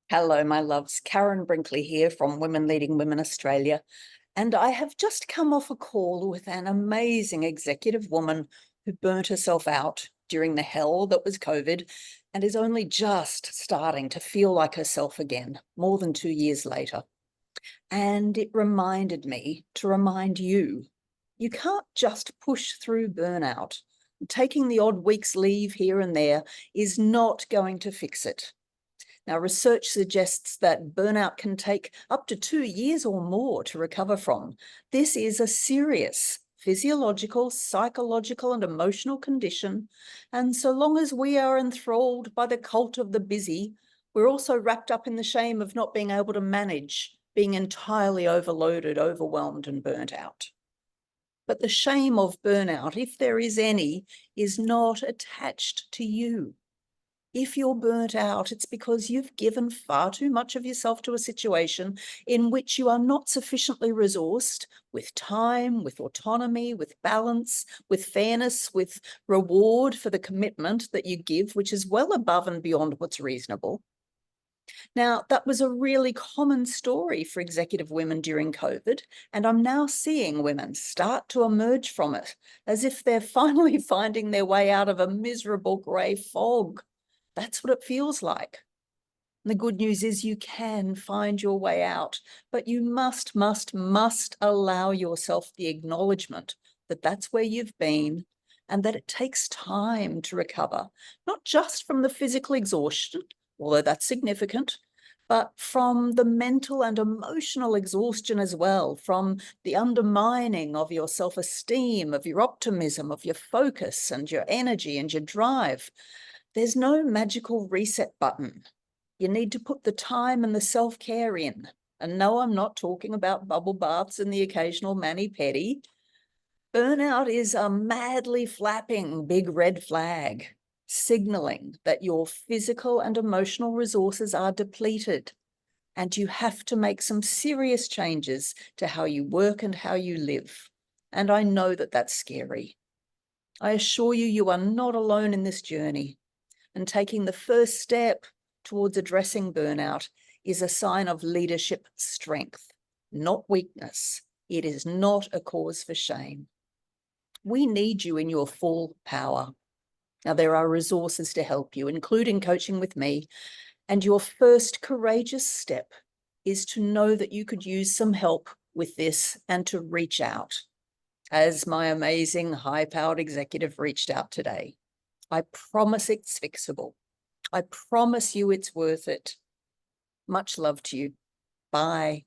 Hello, my loves. Karen Brinkley here from Women Leading Women Australia. And I have just come off a call with an amazing executive woman who burnt herself out during the hell that was COVID and is only just starting to feel like herself again, more than 2 years later. And it reminded me to remind you, you can't just push through burnout. Taking the odd week's leave here and there is not going to fix it. Now, research suggests that burnout can take up to 2 years or more to recover from. This is a serious physiological, psychological, and emotional condition. And so long as we are enthralled by the cult of the busy, we're also wrapped up in the shame of not being able to manage, being entirely overloaded, overwhelmed, and burnt out. But the shame of burnout, if there is any, is not attached to you. If you're burnt out, it's because you've given far too much of yourself to a situation in which you are not sufficiently resourced with time, with autonomy, with balance, with fairness, with reward for the commitment that you give, which is well above and beyond what's reasonable. Now, that was a really common story for executive women during COVID, and I'm now seeing women start to emerge from it as if they're finally finding their way out of a miserable grey fog. That's what it feels like. And the good news is you can find your way out, but you must allow yourself the acknowledgement that that's where you've been and that it takes time to recover, not just from the physical exhaustion, although that's significant, but from the mental and emotional exhaustion as well, from the undermining of your self-esteem, of your optimism, of your focus and your energy and your drive. There's no magical reset button. You need to put the time and the self-care in. And no, I'm not talking about bubble baths and the occasional mani-pedi. Burnout is a madly flapping big red flag, signaling that your physical and emotional resources are depleted. And you have to make some serious changes to how you work and how you live. And I know that that's scary. I assure you, you are not alone in this journey. And taking the first step towards addressing burnout is a sign of leadership strength, not weakness. It is not a cause for shame. We need you in your full power. Now, there are resources to help you, including coaching with me. And your first courageous step is to know that you could use some help with this and to reach out, as my amazing high-powered executive reached out today. I promise it's fixable. I promise you it's worth it. Much love to you. Bye.